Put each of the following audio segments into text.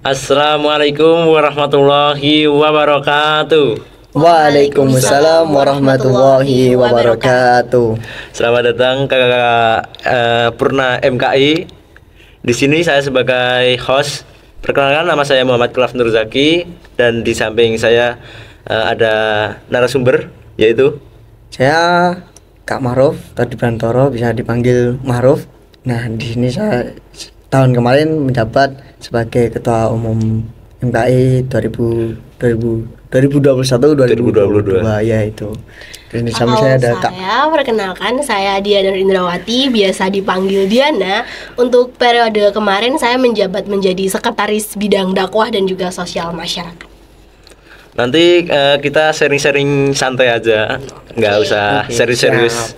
Assalamualaikum warahmatullahi wabarakatuh. Waalaikumsalam warahmatullahi wabarakatuh. Selamat datang kakak Purna MKI. Di sini saya sebagai host. Perkenalkan, nama saya Muhammad Kelaf Nurzaki dan di samping saya ada narasumber yaitu Saya Kak Maruf Tadi Brantoro, bisa dipanggil Maruf. Nah, di sini saya tahun kemarin menjabat sebagai Ketua Umum MKI 2021-2022 ya itu. Dan di samping saya ada Kak. Perkenalkan, saya Diana Indrawati, biasa dipanggil Diana. Untuk periode kemarin saya menjabat menjadi Sekretaris Bidang Dakwah dan juga Sosial Masyarakat. nanti kita sharing-sharing santai aja, nggak usah serius-serius.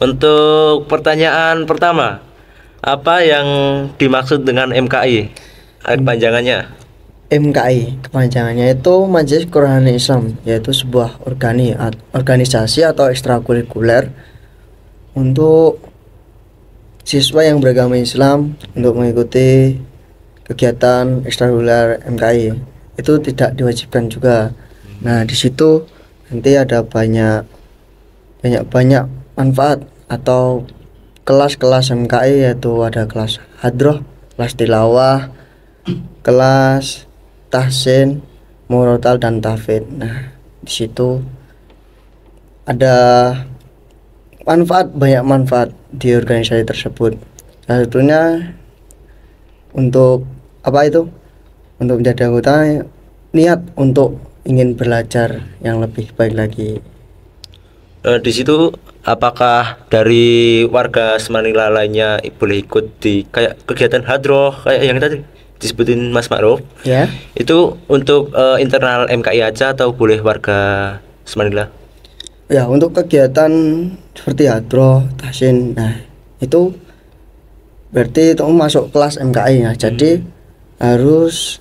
Untuk pertanyaan pertama, apa yang dimaksud dengan MKI? Kepanjangannya? MKI kepanjangannya itu Majelis Quran Islam, yaitu sebuah organisasi atau ekstrakurikuler untuk siswa yang beragama Islam untuk mengikuti kegiatan ekstrakurikuler MKI. Itu tidak diwajibkan juga. Nah, di situ nanti ada banyak manfaat atau kelas-kelas MKI, yaitu ada kelas hadroh, kelas tilawah, kelas tahsin, murotal dan tahfidz. Nah, di situ ada banyak manfaat di organisasi tersebut. Salah satunya untuk untuk menjadi anggota, niat untuk ingin belajar yang lebih baik lagi. Di situ apakah dari warga Semanila lainnya boleh ikut di kayak kegiatan hadroh kayak yang tadi disebutin Mas Ma'ruf? Ya. Itu untuk internal MKI aja atau boleh warga Semanila? Ya, untuk kegiatan seperti hadroh, tahsin, nah itu berarti itu masuk kelas MKI ya. Jadi harus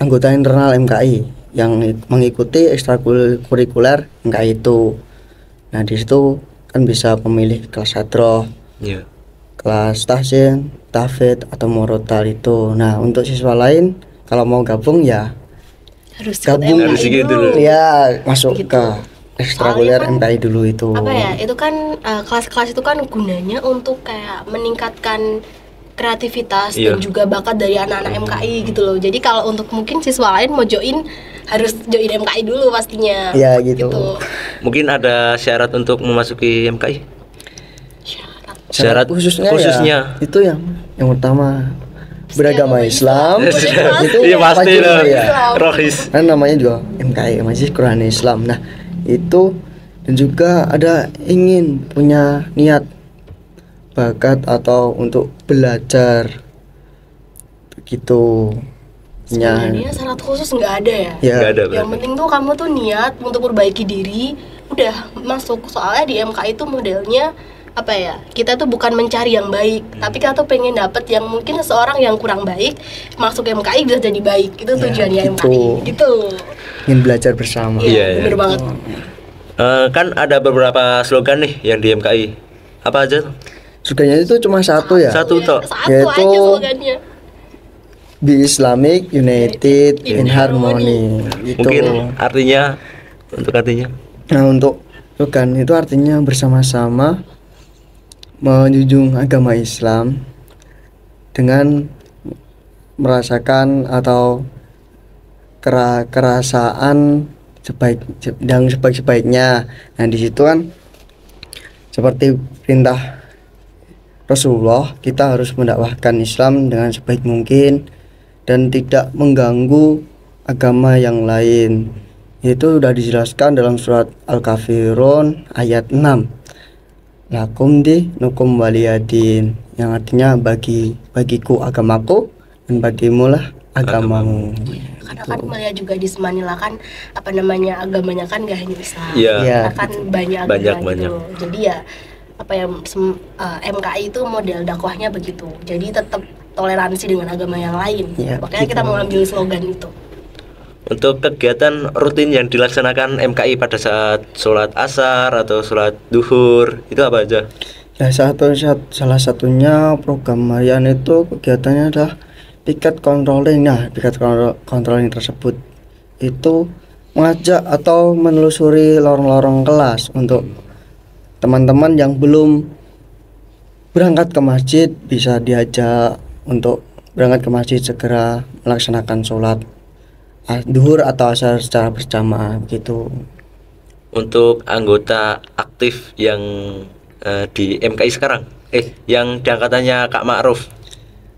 anggota internal MKI yang mengikuti ekstrakurikuler MKI itu. Nah, di situ kan bisa memilih kelas hadroh, kelas tahsin, tahfidz atau murotal itu. Nah, untuk siswa lain kalau mau gabung ya Harus ikut dulu. Ya, masuk Gitu. ke ekstrakurikuler MKI dulu itu. Itu kan kelas-kelas itu kan gunanya untuk kayak meningkatkan kreativitas dan juga bakat dari anak-anak MKI gitu loh. Jadi kalau untuk mungkin siswa lain mau join, harus join MKI dulu pastinya. Ya, gitu. Mungkin ada syarat untuk memasuki MKI? Syarat khususnya ya, itu yang pertama beragama Islam. Itu iya pasti wajib, loh ya. Rohis. Kan namanya juga MKI, Majelis Quran Islam. Nah, itu dan juga ada ingin punya niat bakat atau untuk belajar begitu. Sebenarnya syarat khusus nggak ada ya. Nggak ada, Yang penting tuh kamu tuh niat untuk perbaiki diri, udah masuk. Soalnya di MKI itu modelnya kita tuh bukan mencari yang baik, tapi kita tuh pengen dapet yang mungkin seseorang yang kurang baik masuk MKI bisa jadi baik. Itu tujuannya gitu. MKI gitu. Ingin belajar bersama. Iya, Bener banget. Kan ada beberapa slogan nih yang di MKI. Apa aja? Slogannya itu cuma satu ya. Satu toh. Satu Yaitu aja slogannya. Be Islamic, United in Harmony. Itu. Mungkin artinya. Nah, untuk slogan itu artinya bersama-sama menjunjung agama Islam dengan merasakan atau kerasaan sebaik-baiknya. Nah, di situ kan seperti perintah Rasulullah, kita harus mendakwahkan Islam dengan sebaik mungkin dan tidak mengganggu agama yang lain. Itu sudah dijelaskan dalam surat Al-Kafirun ayat 6. Lakum dinukum waliyadin, yang artinya bagiku agamaku dan bagimulah agamamu. Karena kan melihat juga di Semanila kan agamanya kan gak hanya Islam. Iya. Kan banyak agama gitu. Jadi ya MKI itu model dakwahnya begitu. Jadi tetap toleransi dengan agama yang lain. Makanya kita mengambil slogan itu. Untuk kegiatan rutin yang dilaksanakan MKI pada saat sholat asar atau sholat duhur, itu apa aja? Ya, salah satunya program harian itu kegiatannya adalah piket controlling. Nah, piket controlling tersebut itu mengajak atau menelusuri lorong-lorong kelas untuk teman-teman yang belum berangkat ke masjid, bisa diajak untuk berangkat ke masjid, segera melaksanakan sholat duhur atau asar secara berjamaah gitu. Untuk anggota aktif yang di MKI sekarang, yang di angkatannya Kak Ma'ruf.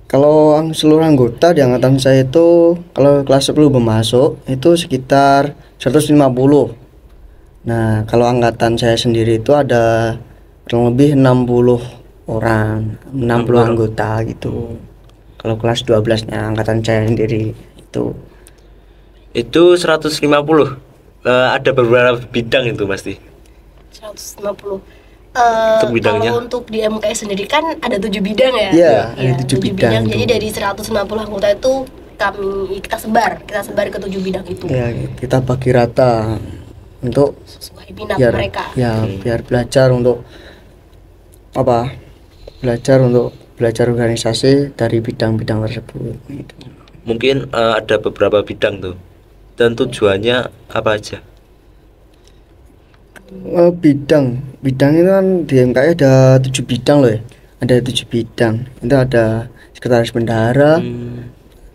Kalau seluruh anggota di angkatan saya itu, kalau kelas 10 masuk itu sekitar 150. Nah, kalau angkatan saya sendiri itu ada kurang lebih 60 orang, 60 anggota gitu. Kalau kelas 12-nya angkatan saya sendiri itu 150. Ada beberapa bidang itu pasti. 150. Untuk bidangnya. Kalau untuk di MKI sendiri kan ada 7 bidang ya. Iya, Ya, ada 7 bidang itu. Jadi dari 150 anggota itu kita sebar ke 7 bidang itu. Ya, kita bagi rata untuk Sesuai minat biar mereka. ya biar belajar untuk belajar organisasi dari bidang-bidang tersebut gitu. Mungkin ada beberapa bidang tuh. Dan tujuannya apa aja? Bidang itu kan di MKI ada 7 bidang loh ya. Ada 7 bidang. Itu ada sekretaris bendahara,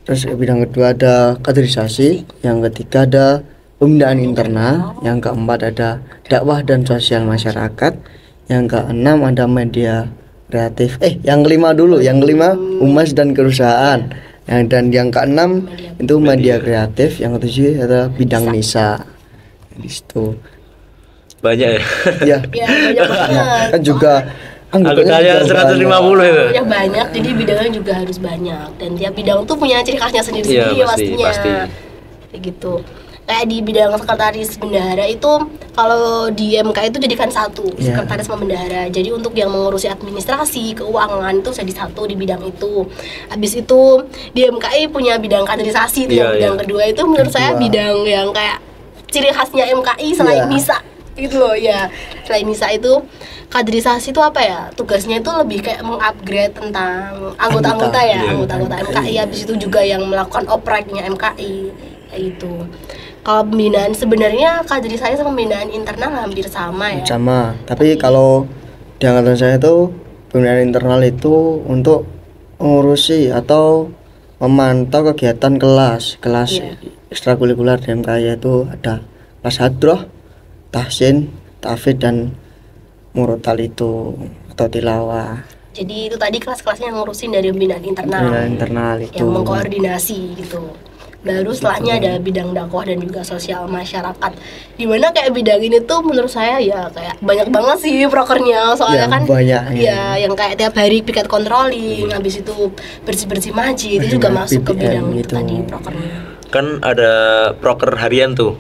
terus bidang kedua ada kaderisasi, yang ketiga ada pembinaan internal, yang keempat ada dakwah dan sosial masyarakat, yang keenam ada media kreatif. Yang kelima humas dan kerusahaan. Dan yang keenam itu media kreatif, yang ketujuh adalah bidang nisa. Di situ. Banyak ya. Ya. Ya, banyak banget. Kan juga Anggotanya 150 itu. Banyak, jadi bidangnya juga harus banyak. Dan tiap bidang tuh punya ciri khasnya sendiri-sendiri Iya, pastinya. pasti. Kayak gitu. Kayak di bidang sekretaris bendahara itu, kalau di MK itu jadikan satu, sekretaris sama bendahara. Jadi untuk yang mengurusi administrasi, keuangan itu jadi satu di bidang itu. Habis itu di MKI punya bidang kaderisasi itu. Bidang kedua itu menurut saya bidang yang kayak ciri khasnya MKI selain NISA gitu loh ya. Selain NISA itu kaderisasi itu apa ya? Tugasnya itu lebih kayak mengupgrade tentang anggota-anggota ya, anggota-anggota MKI. Habis itu juga yang melakukan opreknya MKI kayak gitu. Kalau pembinaan sebenarnya kaderisasi sama pembinaan internal hampir sama ya. Sama, tapi kalau di angkatan saya itu pembinaan internal itu untuk mengurusi atau memantau kegiatan kelas ekstrakurikuler di MKI itu ada kelas hadroh, tahsin, tahfidz dan murotal itu atau tilawah. Jadi itu tadi kelas-kelasnya yang ngurusin dari pembinaan internal. Pembinaan internal itu yang mengkoordinasi gitu. Baru setelahnya ada bidang dakwah dan juga sosial masyarakat. Dimana kayak bidang ini tuh menurut saya ya kayak banyak banget sih prokernya. Soalnya kan banyak, ya yang kayak tiap hari piket controlling, habis itu bersih-bersih masjid itu juga masuk ke bidang itu tadi prokernya. Kan ada proker harian tuh.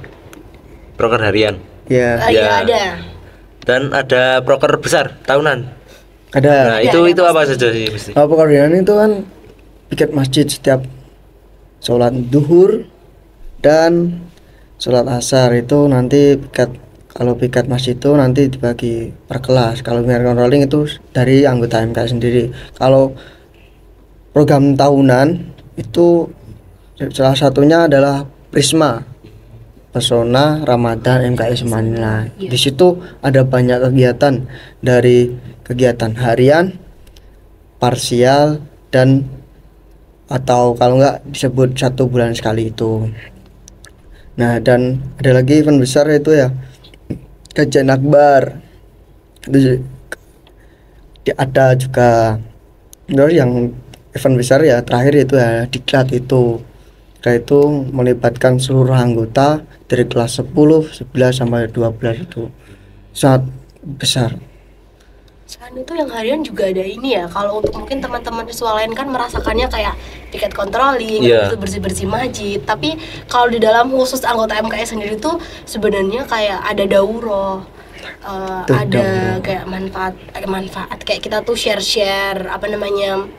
Proker harian. Iya. Iya ada. Dan ada proker besar tahunan. Ada. Nah, itu apa saja sih mesti? Pekerjaan itu kan piket masjid setiap sholat duhur dan sholat asar itu nanti kalau piket masjid itu nanti dibagi per kelas. Kalau biar controlling itu dari anggota MK sendiri. Kalau program tahunan itu salah satunya adalah Prisma Pesona Ramadan MKI Semanila. Di situ ada banyak kegiatan, dari kegiatan harian, parsial, dan atau kalau enggak disebut 1 bulan sekali itu. Nah, dan ada lagi event besar itu ya kajian akbar. Itu ada juga yang event besar ya terakhir itu ya diklat itu. Itu melibatkan seluruh anggota dari kelas 10, 11 sampai 12 itu. Sangat besar. Selain itu yang harian juga ada ini ya. Kalau untuk mungkin teman-teman visual lain kan merasakannya kayak piket controlling, itu bersih-bersih masjid. Tapi kalau di dalam khusus anggota MKI sendiri tuh sebenarnya kayak ada dauro, ada kayak manfaat kayak kita tuh share apa namanya,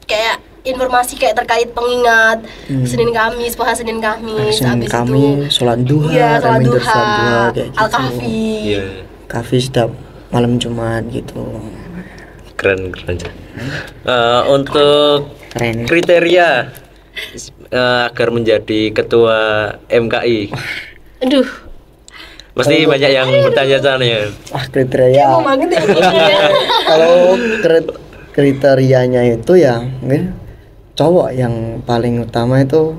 kayak informasi kayak terkait pengingat Senin Kamis, puasa Senin Kamis, habis itu sholat duha, sholat duha, kayak gitu. Al-Kahfi. Kahfi setiap malam Jumat gitu. Keren. Untuk keren. Kriteria agar menjadi ketua MKI. Aduh, Pasti banyak yang bertanya sana ya. Kriteria. mau banget ya. Kalau kriterianya itu ya mungkin cowok yang paling utama itu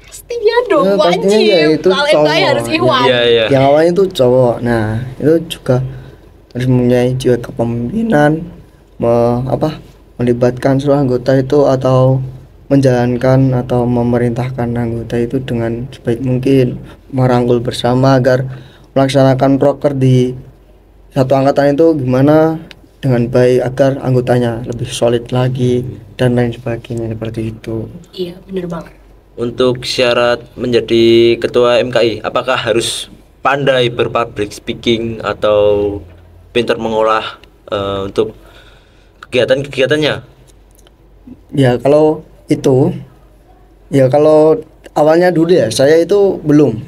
Pastinya dong, ya, pastinya wajib. ya itu Kalau cowok. MKI harus Iwan. Iya, iya. yang awalnya itu cowok. Nah itu juga harus mempunyai jiwa kepemimpinan, melibatkan seluruh anggota itu atau menjalankan atau memerintahkan anggota itu dengan sebaik mungkin, merangkul bersama agar melaksanakan proker di satu angkatan itu gimana dengan baik agar anggotanya lebih solid lagi dan lain sebagainya seperti itu. Iya, bener banget. Untuk syarat menjadi ketua MKI, apakah harus pandai berpublic speaking atau pintar mengolah untuk kegiatan-kegiatannya? Ya kalau awalnya dulu ya saya itu belum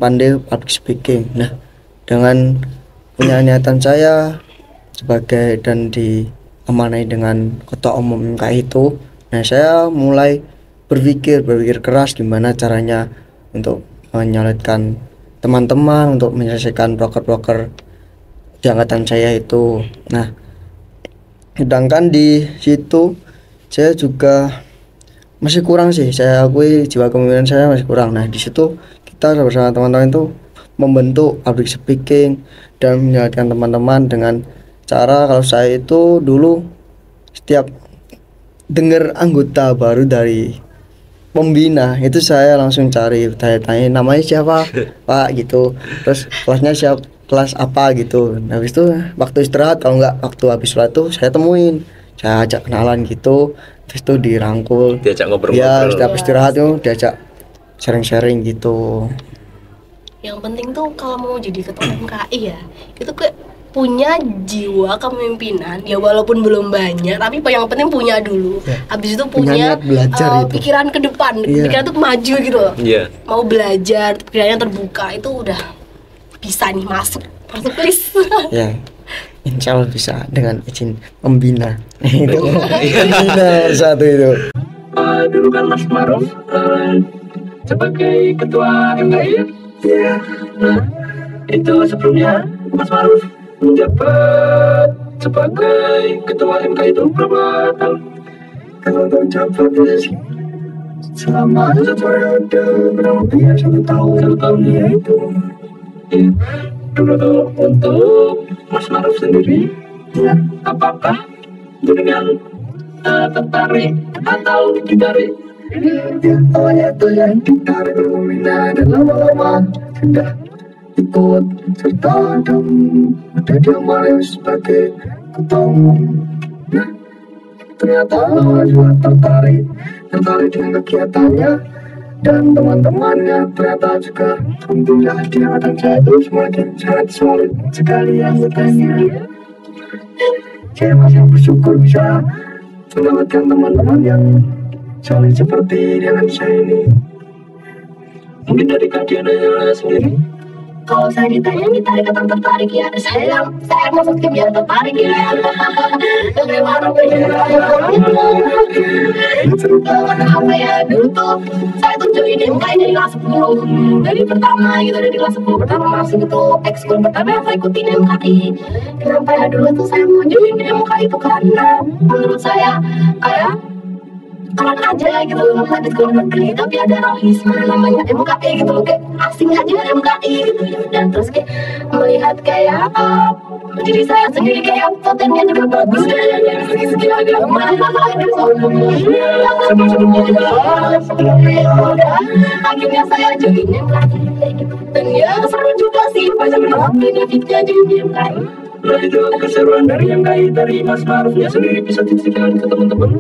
pandai public speaking. Nah dengan punya niatan saya sebagai dan diamanai dengan ketua umum MKI itu, nah saya mulai berpikir keras gimana caranya untuk menyalurkan teman-teman untuk menyelesaikan proker-proker di angkatan saya itu. Nah sedangkan di situ saya juga masih kurang sih, saya akui jiwa kepemimpinan saya masih kurang. Nah di situ kita bersama teman-teman itu membentuk public speaking dan menyadarkan teman-teman dengan cara, kalau saya itu dulu setiap dengar anggota baru dari pembina itu saya langsung cari, tanya namanya siapa Pak gitu, terus kelasnya kelas apa gitu. Nah habis itu waktu istirahat, kalau nggak waktu habis sholat tuh saya temuin, saya ajak kenalan gitu, terus itu dirangkul, Diajak ngobrol-ngobrol. ya setiap istirahat tuh diajak sharing-sharing gitu. Yang penting tuh kalau mau jadi ketua MKI ya, itu kayak punya jiwa kepemimpinan ya, walaupun belum banyak tapi yang penting punya dulu. Habis itu Punya punya niat belajar itu. pikiran ke depan, Iya. pikiran tuh maju gitu loh. Iya. Mau belajar, pikirannya terbuka, itu udah bisa nih masuk please. Ya insya Allah bisa dengan izin pembina. Itu pembina satu itu. Dulu kan Mas Maruf sebagai ketua MKI. Iya. Nah, itu sebelumnya Mas Maruf menjabat sebagai ketua MKI itu berapa tahun? Kalau menjabat selama 1 periode kurang lebih ya 1 tahun ya itu. Ya. Dulu tuh untuk Mas Maruf sendiri, ya, apakah dengan tertarik atau ditarik? Ya, awalnya tuh yang ditarik berminat dan lama-lama sudah ikut serta dan udah diamalkan sebagai ketua umum. Nah, ternyata awalnya juga tertarik dengan kegiatannya dan teman-temannya. Ternyata juga alhamdulillah di angkatan saya itu semakin sangat solid sekali anggotanya. Saya masih bersyukur bisa mendapatkan teman-teman yang solid seperti dengan saya ini. Mungkin dari Kak Diana sendiri, Kalau saya ditanya tertarik ya, saya masuk tim yang tertarik ya. Bagaimana apa ya, dulu tuh saya tuh join MKI dari kelas 10. Dari pertama gitu, dari kelas 10 pertama masuk itu ekskul pertama yang saya ikutin MKI. Kenapa ya dulu tuh saya mau join MKI itu karena menurut saya kayak keren aja gitu loh, nggak di sekolah negeri tapi ada rohisme namanya MKI gitu loh, kayak asing aja MKI gitu ya. Dan terus kayak melihat kayak diri saya sendiri kayak potensinya juga bagus dari segi agama akhirnya saya join MKI kayak gitu. Dan ya seru juga sih, banyak banget benefitnya join MKI. nah itu keseruan dari MKI dari Mas Marufnya sendiri bisa diceritakan ke teman-teman.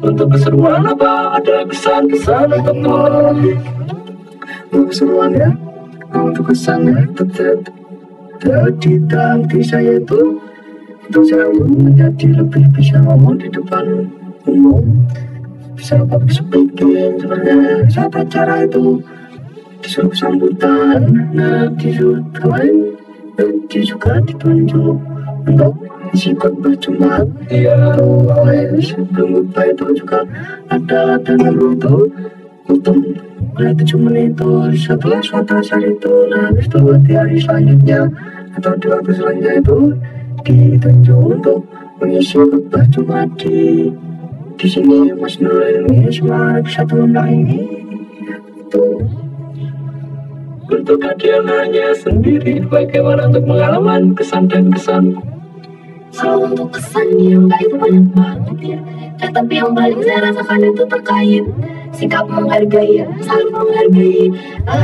Untuk keseruan apa? Ada kesan-kesan untuk keseruannya? Untuk kesannya tetap di dalam diri saya itu saya menjadi lebih bisa ngomong di depan umum, bisa public speaking sebenarnya. Saat acara itu disuruh sambutan, nah disuruh kemarin juga ditunjuk untuk sikut berjumat ya oleh sebelum lupa itu juga ada dengan itu untung oleh 7 menit itu setelah suatu saat itu nah habis itu di hari selanjutnya atau di waktu selanjutnya itu ditunjuk untuk mengisi khutbah Jumat di sini Mas Nurul ini Semarang 1 ini itu untuk hadiahnya sendiri bagaimana untuk pengalaman kesan dan kesan. Kalau untuk kesannya enggak itu banyak banget ya. Tapi yang paling saya rasakan itu terkait sikap menghargai ya, saling menghargai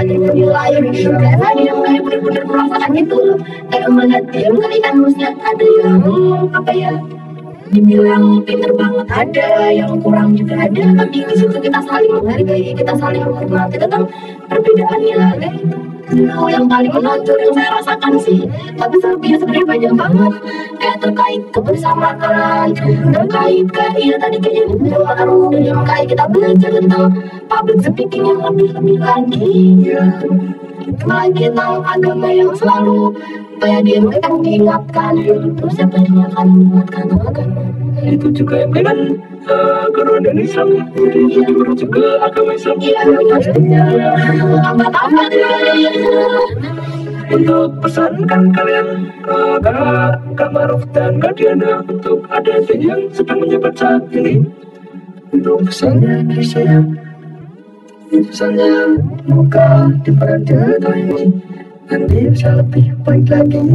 dengan nilai kayak tadi yang kayak benar-benar merasakan itu loh. Kayak melihat dia enggak kan maksudnya ada yang apa ya, dibilang pinter banget ada, yang kurang juga ada, tapi di situ kita saling menghargai, kita saling menghormati tentang perbedaannya kayak gitu. Nah, yang paling menonjol yang saya rasakan sih, tapi selebihnya sebenarnya banyak banget kayak terkait kebersamaan, terkait kayak iya tadi kayak yang baru dan yang kayak kita belajar tentang public speaking yang lebih lagi ya, lagi tentang agama yang selalu kayak dia mereka diingatkan, terus siapa yang akan mengingatkan agama itu juga yang kan Quran dan Islam jadi guru juga agama Islam pastinya tambah untuk pesankan kalian Kak Maruf dan Kak Diana untuk adik-adik yang sedang menjabat saat ini untuk pesannya dari saya pesannya semoga di periode ini nanti bisa lebih baik lagi,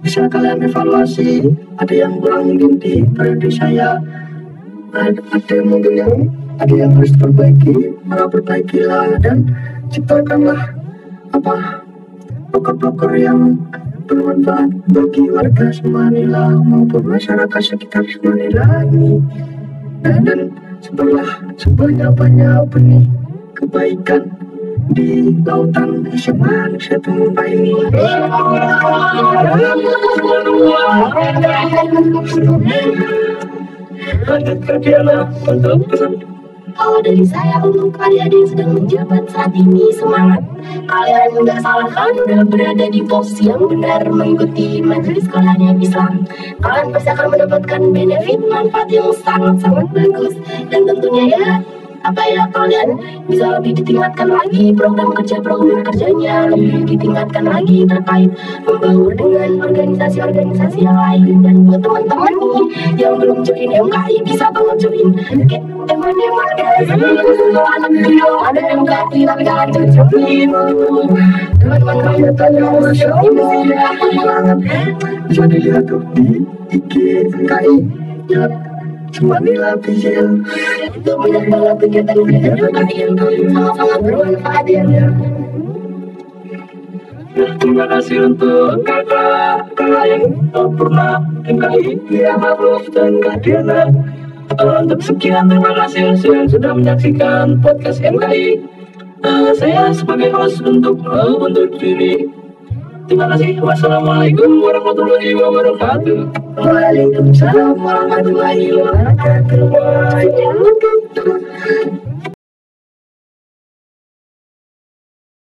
bisa kalian evaluasi ada yang kurang mungkin di periode saya, ada mungkin yang ada yang harus diperbaiki, maka perbaikilah dan ciptakanlah blogger-blogger yang bermanfaat bagi warga Semanila maupun masyarakat sekitar Semanila ini, dan sebanyak-banyak benih kebaikan di lautan SMA Nusa ini. Lanjut ke Diana untuk pesan. Kalau dari saya untuk adik-adik yang sedang menjabat saat ini, semangat. Kalian nggak salah, kalian udah berada di posisi yang benar mengikuti majelis sekolahnya Islam. Kalian pasti akan mendapatkan benefit manfaat yang sangat-sangat bagus, dan tentunya ya kalian bisa lebih ditingkatkan lagi program kerjanya, lebih ditingkatkan lagi terkait membangun dengan organisasi-organisasi yang lain. Dan buat teman-teman nih yang belum join MKI bisa banget join. Emang anak video ada MKI tapi kalian join. Teman-teman kalian tanya Masya Allah banget, bisa dilihat tuh di IG MKI ya, Semanila Official. Itu banyak banget kegiatan-kegiatan yang sangat-sangat bermanfaat ya. Terima kasih untuk kakak yang pernah MKI, ya Maruf dan Kak Diana. Untuk sekian terima kasih yang sudah menyaksikan podcast MKI. Saya sebagai host untuk undur diri. Terima kasih. Wassalamualaikum warahmatullahi wabarakatuh. Waalaikumsalam warahmatullahi wabarakatuh.